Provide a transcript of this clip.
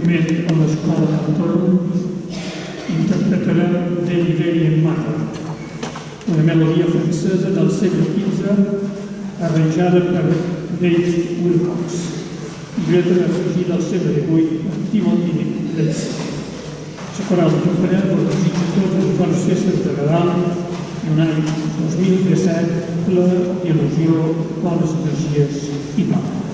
moviment a l'escola d'entorn, interpretarem Deli en Mata, una melodia francesa del segle XV arranjada per David Wilcox i lletra afegida al segle XVIII per Timothy Leeds. La coral de Jofré us desitja totes bones festes de Nadal i un any 2017 ple d'il·lusió, bones energies i pau.